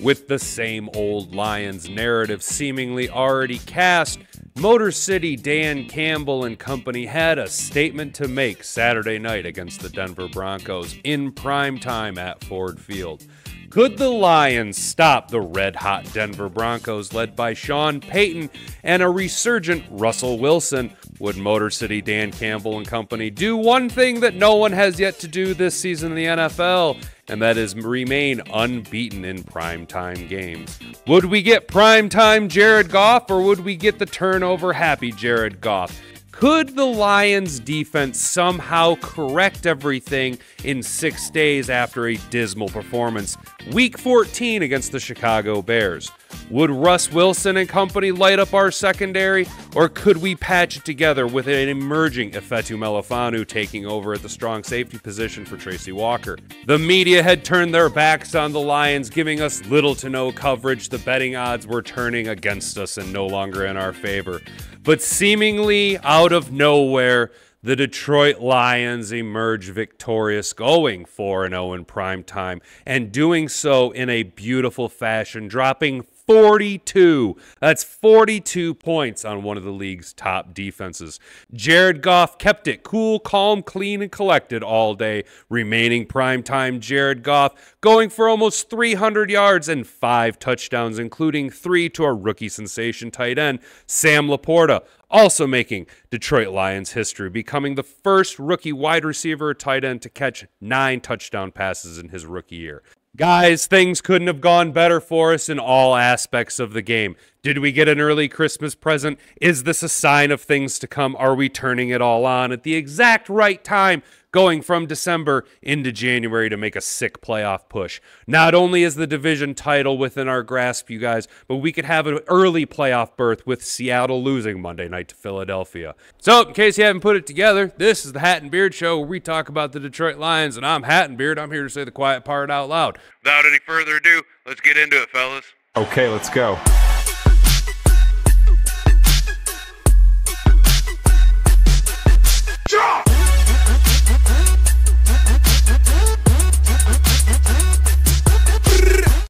With the same old Lions narrative seemingly already cast, Motor City Dan Campbell and company had a statement to make Saturday night against the Denver Broncos in primetime at Ford Field. Could the Lions stop the red-hot Denver Broncos led by Sean Payton and a resurgent Russell Wilson? Would Motor City Dan Campbell and company do one thing that no one has yet to do this season in the NFL, and that is remain unbeaten in primetime games? Would we get primetime Jared Goff, or would we get the turnover-happy Jared Goff? Could the Lions defense somehow correct everything in 6 days after a dismal performance Week 14 against the Chicago Bears? Would Russ Wilson and company light up our secondary, or could we patch it together with an emerging Ifeatu Melifonwu taking over at the strong safety position for Tracy Walker? The media had turned their backs on the Lions, giving us little to no coverage. The betting odds were turning against us and no longer in our favor. But seemingly out of nowhere, the Detroit Lions emerge victorious, going 4-0 in primetime, and doing so in a beautiful fashion, dropping 42. That's 42 points on one of the league's top defenses. Jared Goff kept it cool, calm, clean, and collected all day, remaining primetime Jared Goff, going for almost 300 yards and 5 touchdowns, including 3 to our rookie sensation tight end, Sam Laporta, also making Detroit Lions history, becoming the first rookie wide receiver or tight end to catch 9 touchdown passes in his rookie year. Guys, things couldn't have gone better for us in all aspects of the game. Did we get an early Christmas present? Is this a sign of things to come? Are we turning it all on at the exact right time, going from December into January to make a sick playoff push? Not only is the division title within our grasp, you guys, but we could have an early playoff berth with Seattle losing Monday night to Philadelphia. So, in case you haven't put it together, this is the Hat and Beard Show, where we talk about the Detroit Lions, and I'm Hat and Beard. I'm here to say the quiet part out loud. Without any further ado, let's get into it, fellas. Okay, let's go.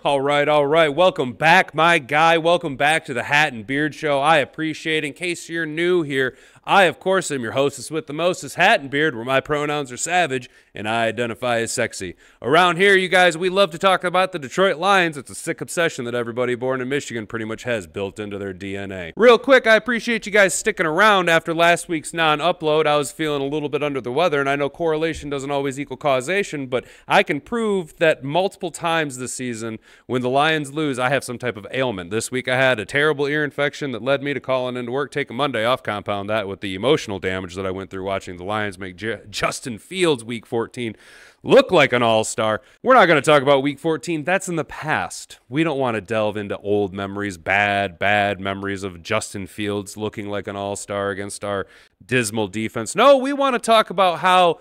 All right. Welcome back, my guy. Welcome back to the Hat and Beard Show. I appreciate it. In case you're new here, I, of course, am your hostess with the mostest, Hat and Beard, where my pronouns are savage and I identify as sexy. Around here, you guys, we love to talk about the Detroit Lions. It's a sick obsession that everybody born in Michigan pretty much has built into their DNA. Real quick, I appreciate you guys sticking around after last week's non-upload. I was feeling a little bit under the weather, and I know correlation doesn't always equal causation, but I can prove that multiple times this season, when the Lions lose, I have some type of ailment. This week, I had a terrible ear infection that led me to calling into work, taking Monday off, compound that with the emotional damage that I went through watching the Lions make Justin Fields Week 14 look like an all-star. We're not going to talk about Week 14. That's in the past. We don't want to delve into old memories, bad memories of Justin Fields looking like an all-star against our dismal defense. No, we want to talk about how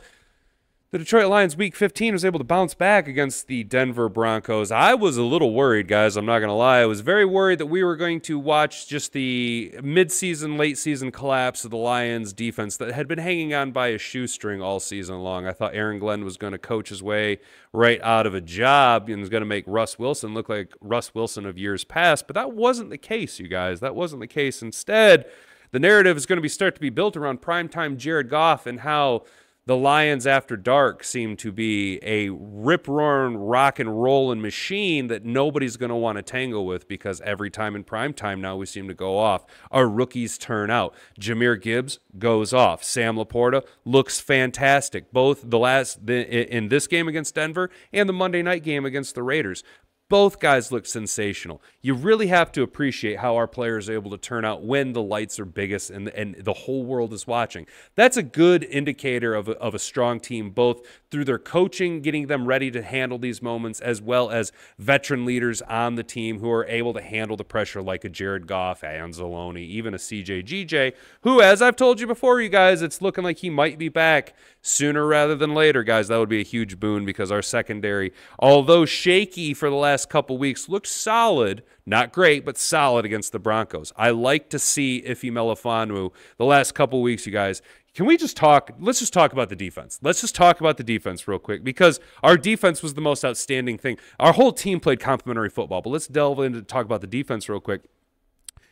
the Detroit Lions Week 15 was able to bounce back against the Denver Broncos. I was a little worried, guys. I'm not going to lie. I was very worried that we were going to watch just the mid-season, late-season collapse of the Lions defense that had been hanging on by a shoestring all season long. I thought Aaron Glenn was going to coach his way right out of a job and was going to make Russ Wilson look like Russ Wilson of years past, but that wasn't the case, you guys. That wasn't the case. Instead, the narrative is going to start to be built around primetime Jared Goff and how the Lions after dark seem to be a rip-roaring, rock and rollin' machine that nobody's going to want to tangle with, because every time in primetime now we seem to go off. Our rookies turn out. Jahmyr Gibbs goes off. Sam Laporta looks fantastic, both in this game against Denver and the Monday night game against the Raiders. Both guys look sensational. You really have to appreciate how our players are able to turn out when the lights are biggest and the whole world is watching. That's a good indicator of a strong team, both through their coaching, getting them ready to handle these moments, as well as veteran leaders on the team who are able to handle the pressure like a Jared Goff, Anzalone, even a CJ who, as I've told you before, you guys, it's looking like he might be back sooner rather than later, guys. That would be a huge boon, because our secondary, although shaky for the last couple weeks, looked solid, not great, but solid against the Broncos. I like to see Ifeatu Melifonwu the last couple weeks, you guys, Can we just talk? Let's just talk about the defense. Let's just talk about the defense real quick, because our defense was the most outstanding thing. Our whole team played complimentary football, but let's delve into talk about the defense real quick.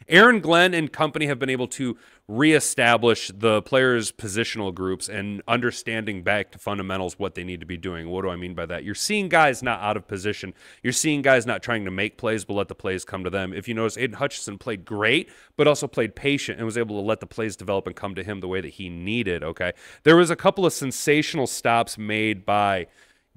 Aaron Glenn and company have been able to reestablish the players' positional groups and understanding back to fundamentals what they need to be doing. What do I mean by that? You're seeing guys not out of position. You're seeing guys not trying to make plays, but let the plays come to them. If you notice, Aiden Hutchinson played great, but also played patient and was able to let the plays develop and come to him the way that he needed, okay? There was a couple of sensational stops made by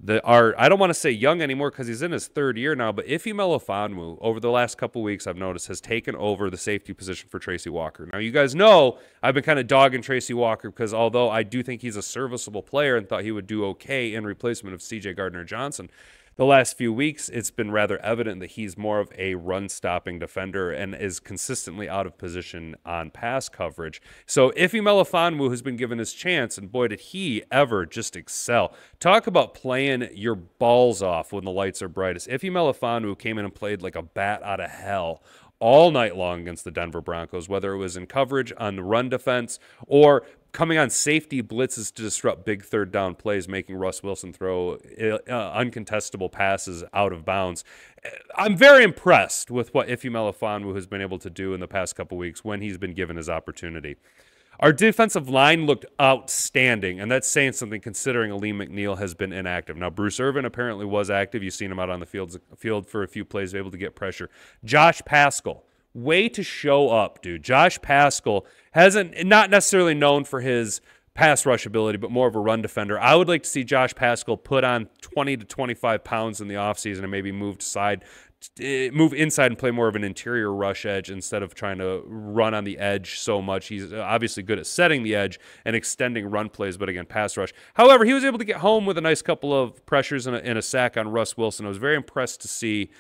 I don't want to say young anymore because he's in his third year now, but Ife Melifonwu over the last couple weeks I've noticed has taken over the safety position for Tracy Walker. Now you guys know I've been kind of dogging Tracy Walker because although I do think he's a serviceable player and thought he would do okay in replacement of CJ Gardner-Johnson, the last few weeks, it's been rather evident that he's more of a run-stopping defender and is consistently out of position on pass coverage. So Ife Melifonwu has been given his chance, and boy, did he ever just excel. Talk about playing your balls off when the lights are brightest. Ife Melifonwu came in and played like a bat out of hell all night long against the Denver Broncos, whether it was in coverage on the run defense or coming on safety blitzes to disrupt big third down plays, making Russ Wilson throw uncontestable passes out of bounds. I'm very impressed with what Ife Melifonwu has been able to do in the past couple weeks when he's been given his opportunity. Our defensive line looked outstanding, and that's saying something considering Aleem McNeil has been inactive. Now, Bruce Irvin apparently was active. You've seen him out on the field for a few plays, able to get pressure. Josh Paschal, way to show up, dude. Josh Paschal not necessarily known for his pass rush ability, but more of a run defender. I would like to see Josh Paschal put on 20 to 25 pounds in the offseason and maybe move inside and play more of an interior rush edge instead of trying to run on the edge so much. He's obviously good at setting the edge and extending run plays, but again, pass rush. However, he was able to get home with a nice couple of pressures and a sack on Russ Wilson. I was very impressed to see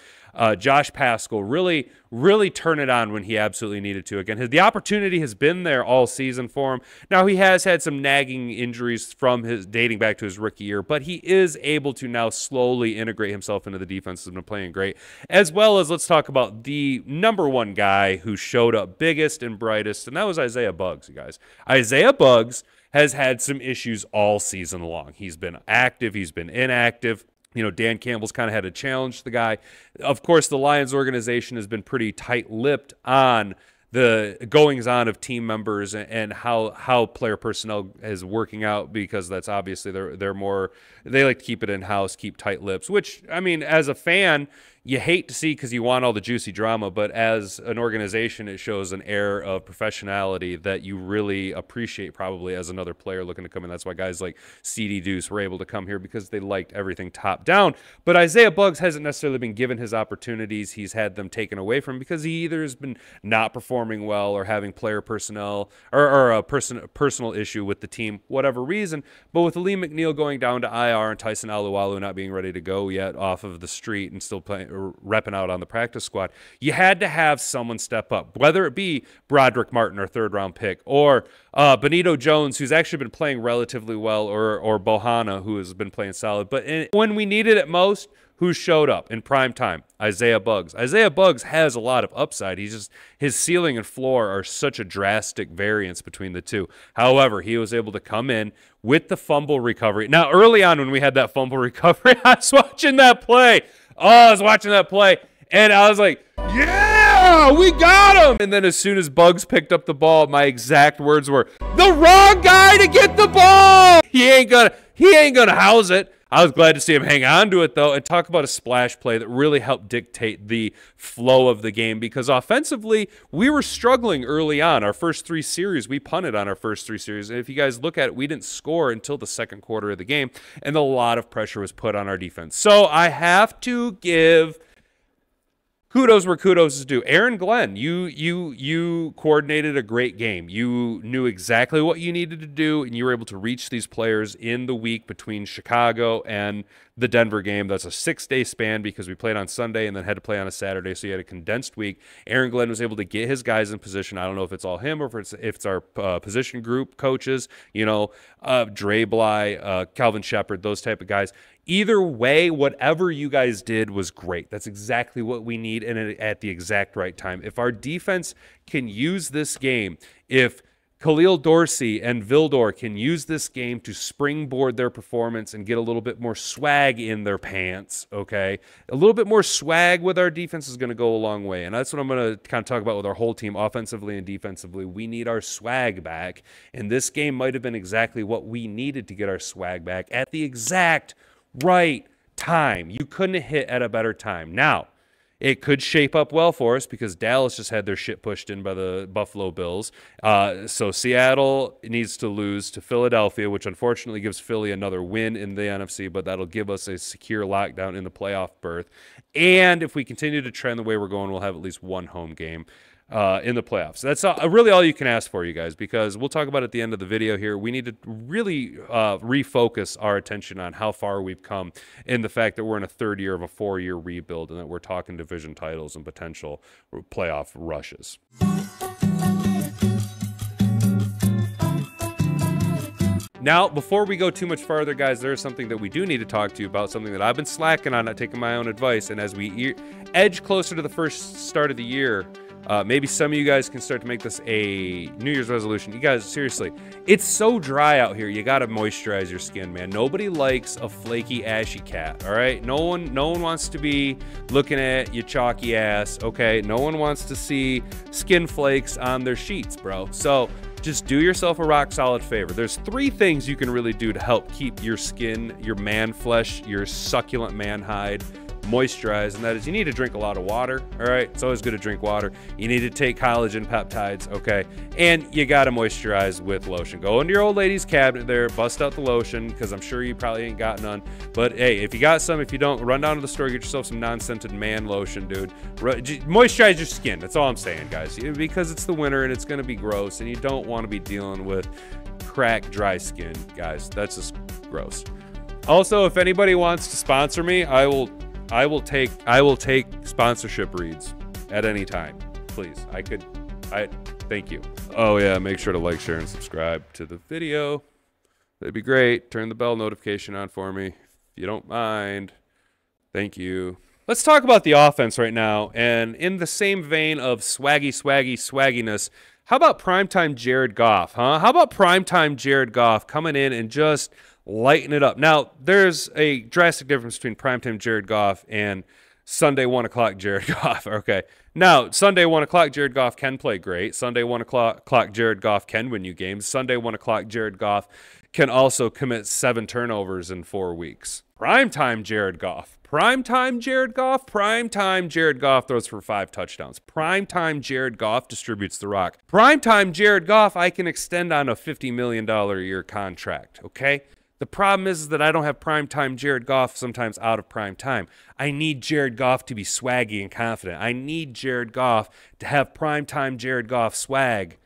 Josh Paschal really turn it on when he absolutely needed to. Again, the opportunity has been there all season for him. Now, he has had some nagging injuries from his dating back to his rookie year, but he is able to now slowly integrate himself into the defense. Has been playing great. As well as, let's talk about the number one guy who showed up biggest and brightest, and that was Isaiah Buggs, you guys. Isaiah Buggs has had some issues all season long. He's been active. He's been inactive. You know, Dan Campbell's kind of had to challenge the guy. Of course, the Lions organization has been pretty tight-lipped on the goings-on of team members and how player personnel is working out, because that's obviously they like to keep it in-house, keep tight lips, which, I mean, as a fan, you hate to see because you want all the juicy drama, but as an organization, it shows an air of professionality that you really appreciate probably as another player looking to come in. That's why guys like CD Deuce were able to come here, because they liked everything top down. But Isaiah Buggs hasn't necessarily been given his opportunities. He's had them taken away from him because he either has been not performing well or having player personnel or a personal issue with the team, whatever reason. But with Aleem McNeil going down to IR and Tyson Alualu not being ready to go yet off of the street and still playing, repping out on the practice squad, you had to have someone step up, whether it be Broderick Martin, our third-round pick, or Benito Jones, who's actually been playing relatively well, or Bohanna, who has been playing solid. But when we needed it most, who showed up in prime time? Isaiah Buggs. Isaiah Buggs has a lot of upside. His ceiling and floor are such a drastic variance between the two. However, he was able to come in with the fumble recovery. Now, early on when we had that fumble recovery, I was watching that play. And I was like, yeah, we got him. And then as soon as Buggs picked up the ball, my exact words were, the wrong guy to get the ball. He ain't gonna house it. I was glad to see him hang on to it, though, and talk about a splash play that really helped dictate the flow of the game, because offensively, we were struggling early on. Our first three series, we punted on our first three series. And if you guys look at it, we didn't score until the second quarter of the game, and a lot of pressure was put on our defense. So I have to give kudos where kudos is due. Aaron Glenn, you coordinated a great game. You knew exactly what you needed to do, and you were able to reach these players in the week between Chicago and the Denver game. That's a 6-day span because we played on Sunday and then had to play on a Saturday, so you had a condensed week. Aaron Glenn was able to get his guys in position. I don't know if it's all him or if it's our position group coaches, Dre Bly, Calvin Shepard, those type of guys. Either way, whatever you guys did was great. That's exactly what we need, and at the exact right time. If our defense can use this game, if Khalil Dorsey and Vildor can use this game to springboard their performance and get a little bit more swag in their pants, okay? A little bit more swag with our defense is going to go a long way, and that's what I'm going to kind of talk about with our whole team, offensively and defensively. We need our swag back, and this game might have been exactly what we needed to get our swag back at the exact right time. You couldn't hit at a better time. Now, it could shape up well for us because Dallas just had their shit pushed in by the Buffalo Bills. So Seattle needs to lose to Philadelphia, which unfortunately gives Philly another win in the NFC, but that'll give us a secure lockdown in the playoff berth. And if we continue to trend the way we're going, we'll have at least one home game in the playoffs. That's really all you can ask for, you guys, because we'll talk about it at the end of the video here. We need to really refocus our attention on how far we've come and the fact that we're in a third year of a 4-year rebuild and that we're talking division titles and potential playoff rushes. Now, before we go too much farther, guys, there's something that we do need to talk to you about, something that I've been slacking on, not taking my own advice, and as we edge closer to the first start of the year, maybe some of you guys can start to make this a New Year's resolution. You guys, seriously, it's so dry out here. You got to moisturize your skin, man. Nobody likes a flaky, ashy cat, all right? No one wants to be looking at your chalky ass, okay? No one wants to see skin flakes on their sheets, bro. So just do yourself a rock-solid favor. There's 3 things you can really do to help keep your skin, your man flesh, your succulent man hide moisturize, and that is you need to drink a lot of water, all right? It's always good to drink water. You need to take collagen peptides, okay? And you got to moisturize with lotion. Go into your old lady's cabinet there, bust out the lotion, because I'm sure you probably ain't got none. But hey, if you got some, if you don't, run down to the store, get yourself some non-scented man lotion, dude. Moisturize your skin. That's all I'm saying, guys, because it's the winter and it's going to be gross, and you don't want to be dealing with cracked, dry skin, guys. That's just gross. Also, if anybody wants to sponsor me, I will take sponsorship reads at any time, please. Thank you. Oh yeah, make sure to like, share, and subscribe to the video. That'd be great. Turn the bell notification on for me, if you don't mind. Thank you. Let's talk about the offense right now, and in the same vein of swagginess, how about primetime Jared Goff, huh? How about primetime Jared Goff coming in and just lighten it up? Now, there's a drastic difference between primetime Jared Goff and Sunday 1 o'clock Jared Goff, okay? Now, Sunday 1 o'clock Jared Goff can play great. Sunday 1 o'clock Jared Goff can win you games. Sunday 1 o'clock Jared Goff can also commit 7 turnovers in 4 weeks. Primetime Jared Goff. Primetime Jared Goff. Primetime Jared Goff throws for 5 touchdowns. Primetime Jared Goff distributes the rock. Primetime Jared Goff, I can extend on a $50 million a year contract, okay? The problem is that I don't have primetime Jared Goff sometimes out of prime time. I need Jared Goff to be swaggy and confident. I need Jared Goff to have primetime Jared Goff swag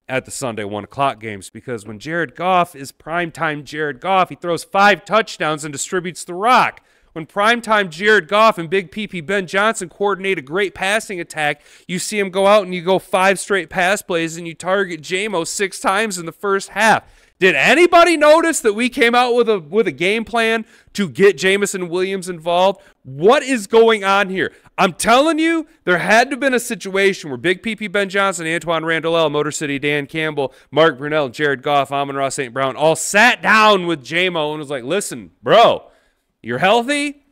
at the Sunday 1 o'clock games, because when Jared Goff is primetime Jared Goff, he throws 5 touchdowns and distributes the rock. When primetime Jared Goff and Big PP Ben Johnson coordinate a great passing attack, you see him go out and you go 5 straight pass plays and you target J-Mo 6 times in the first half. Did anybody notice that we came out with a game plan to get Jamison Williams involved? What is going on here? I'm telling you, there had to have been a situation where Big PP Ben Johnson, Antoine Randall, Motor City Dan Campbell, Mark Brunell, Jared Goff, Amon-Ra St. Brown all sat down with J-Mo and was like, listen, bro, you're healthy.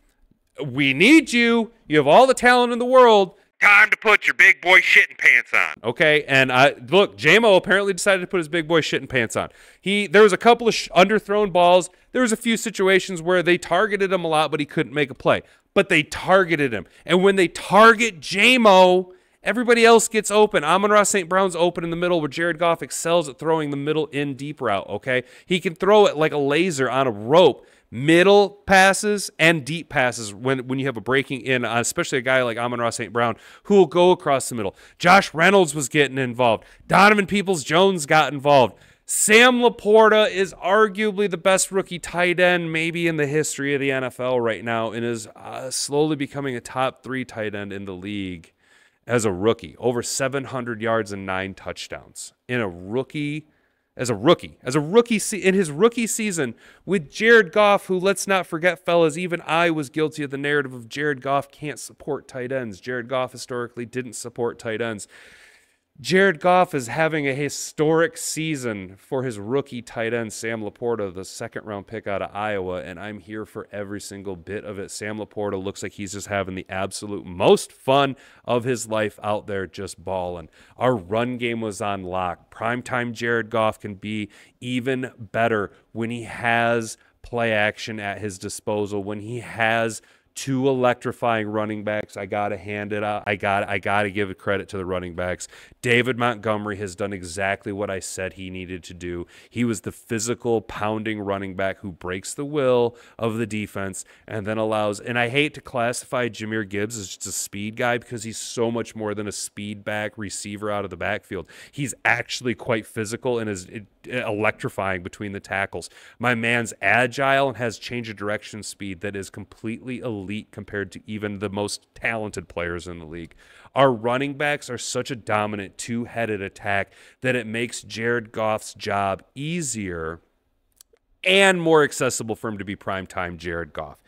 We need you. You have all the talent in the world. Time to put your big boy shitting pants on. Okay, and look, J-Mo apparently decided to put his big boy shitting pants on. There was a couple of underthrown balls. There was a few situations where they targeted him a lot, but he couldn't make a play. But they targeted him. And when they target J-Mo, everybody else gets open. Amon-Ra St. Brown's open in the middle, where Jared Goff excels at throwing the middle in deep route, okay? He can throw it like a laser on a rope. Middle passes and deep passes when you have a breaking in, especially a guy like Amon-Ra St. Brown who will go across the middle. Josh Reynolds was getting involved. Donovan Peoples-Jones got involved. Sam Laporta is arguably the best rookie tight end maybe in the history of the NFL right now, and is slowly becoming a top 3 tight end in the league as a rookie. Over 700 yards and 9 touchdowns in a rookie. As a rookie in his rookie season with Jared Goff, who, let's not forget, fellas, even I was guilty of the narrative of Jared Goff can't support tight ends. Jared Goff historically didn't support tight ends. Jared Goff is having a historic season for his rookie tight end, Sam Laporta, the second-round pick out of Iowa, and I'm here for every single bit of it. Sam Laporta looks like he's just having the absolute most fun of his life out there just balling. Our run game was on lock. Primetime Jared Goff can be even better when he has play action at his disposal, when he has two electrifying running backs. I got to hand it out. I got to give credit to the running backs. David Montgomery has done exactly what I said he needed to do. He was the physical, pounding running back who breaks the will of the defense and then allows, and I hate to classify Jahmyr Gibbs as just a speed guy because he's so much more than a speed back receiver out of the backfield. He's actually quite physical and is electrifying between the tackles. My man's agile and has change of direction speed that is completely elite compared to even the most talented players in the league. Our running backs are such a dominant two-headed attack that it makes Jared Goff's job easier and more accessible for him to be primetime Jared Goff.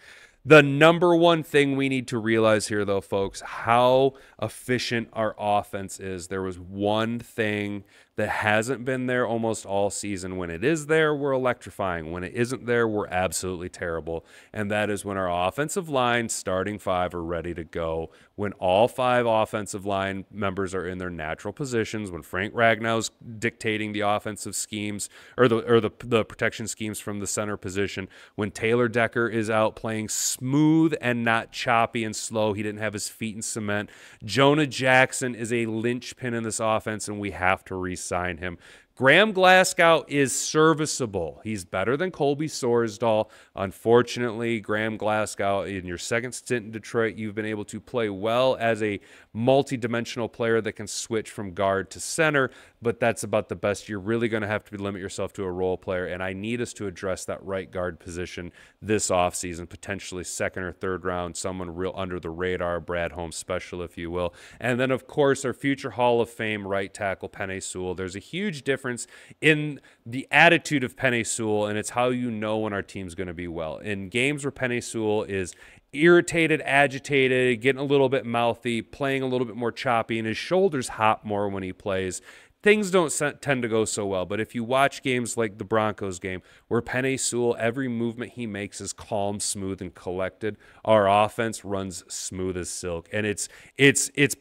The number one thing we need to realize here, though, folks, how efficient our offense is. There was one thing that hasn't been there almost all season. When it is there, we're electrifying. When it isn't there, we're absolutely terrible. And that is when our offensive line, starting five, are ready to go. When all five offensive line members are in their natural positions, when Frank Ragnow's dictating the offensive schemes or the protection schemes from the center position, when Taylor Decker is out playing smooth and not choppy and slow, he didn't have his feet in cement. Jonah Jackson is a linchpin in this offense, and we have to re-sign him. Graham Glasgow is serviceable. He's better than Colby Sorsdahl. Unfortunately, Graham Glasgow, in your second stint in Detroit, you've been able to play well as a multi-dimensional player that can switch from guard to center, but that's about the best. You're really going to have to limit yourself to a role player, and I need us to address that right guard position this offseason, potentially second or third round, someone real under the radar, Brad Holmes special, if you will. And then, of course, our future Hall of Fame right tackle, Penei Sewell. There's a huge difference in the attitude of Penei Sewell, and it's how you know when our team's going to be well. In games where Penei Sewell is irritated, agitated, getting a little bit mouthy, playing a little bit more choppy, and his shoulders hop more when he plays, things don't tend to go so well. But if you watch games like the Broncos game where Penei Sewell, every movement he makes is calm, smooth, and collected, our offense runs smooth as silk. And it's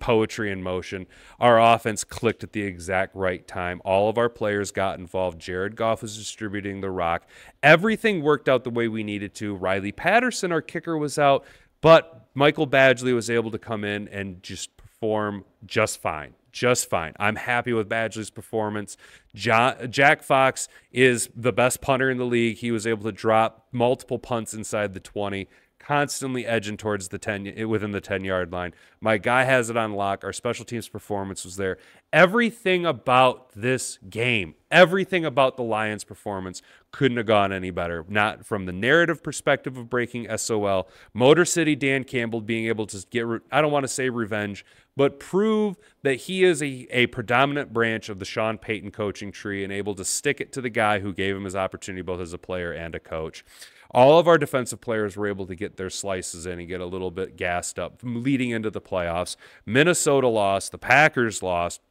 poetry in motion. Our offense clicked at the exact right time. All of our players got involved. Jared Goff was distributing the rock. Everything worked out the way we needed to. Riley Patterson, our kicker, was out, but Michael Badgley was able to come in and just perform just fine. Just fine. I'm happy with Badgley's performance. Jack Fox is the best punter in the league. He was able to drop multiple punts inside the 20, constantly edging towards the 10, within the 10-yard line. My guy has it on lock. Our special teams performance was there. Everything about this game, everything about the Lions' performance couldn't have gone any better. Not from the narrative perspective of breaking SOL. Motor City Dan Campbell being able to get, I don't want to say revenge, but prove that he is a predominant branch of the Sean Payton coaching tree and able to stick it to the guy who gave him his opportunity both as a player and a coach. All of our defensive players were able to get their slices in and get a little bit gassed up leading into the playoffs. Minnesota lost. The Packers lost.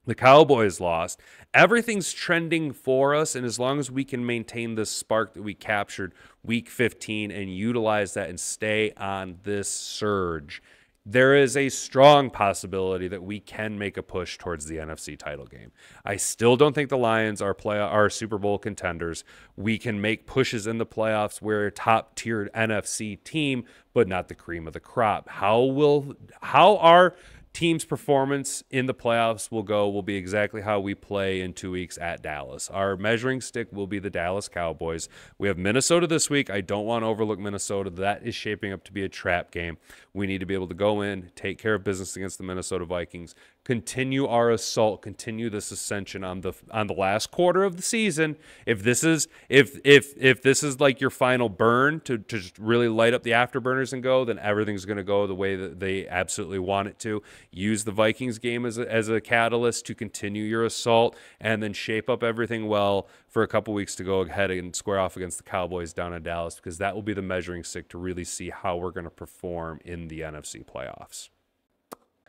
The Cowboys lost. Everything's trending for us, and as long as we can maintain this spark that we captured week 15 and utilize that and stay on this surge, there is a strong possibility that we can make a push towards the NFC title game. I still don't think the Lions are Super Bowl contenders. We can make pushes in the playoffs. We're a top-tiered NFC team, but not the cream of the crop. How our team's performance in the playoffs will be exactly how we play in 2 weeks at Dallas. Our measuring stick will be the Dallas Cowboys. We have Minnesota this week. I don't want to overlook Minnesota. That is shaping up to be a trap game. We need to be able to go in, take care of business against the Minnesota Vikings, continue our assault, continue this ascension on the last quarter of the season. If this is like your final burn to just really light up the afterburners and go, then everything's going to go the way that they absolutely want it to. Use the Vikings game as a catalyst to continue your assault and then shape up everything well for a couple weeks to go ahead and square off against the Cowboys down in Dallas, because that will be the measuring stick to really see how we're going to perform in the NFC playoffs.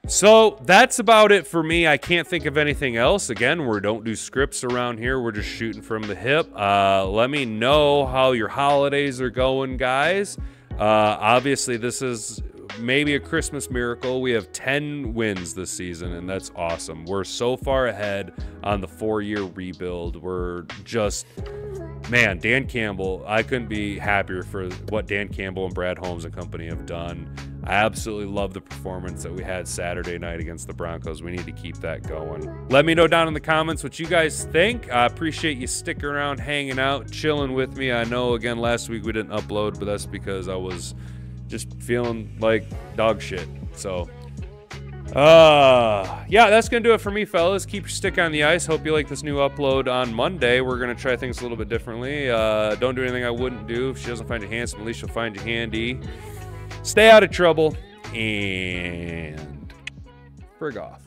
So that's about it for me. I can't think of anything else. Again, we don't do scripts around here. We're just shooting from the hip. Let me know how your holidays are going, guys. Obviously, this is maybe a Christmas miracle. We have 10 wins this season, and that's awesome. We're so far ahead on the 4-year rebuild. We're just, man, Dan Campbell, I couldn't be happier for what Dan Campbell and Brad Holmes and company have done. I absolutely love the performance that we had Saturday night against the Broncos. We need to keep that going. Let me know down in the comments what you guys think. I appreciate you sticking around, hanging out, chilling with me. I know, again, last week we didn't upload, but that's because I was just feeling like dog shit. So, yeah, that's going to do it for me, fellas. Keep your stick on the ice. Hope you like this new upload on Monday. We're going to try things a little bit differently. Don't do anything I wouldn't do. If she doesn't find you handsome, at least she'll find you handy. Stay out of trouble, and frig off.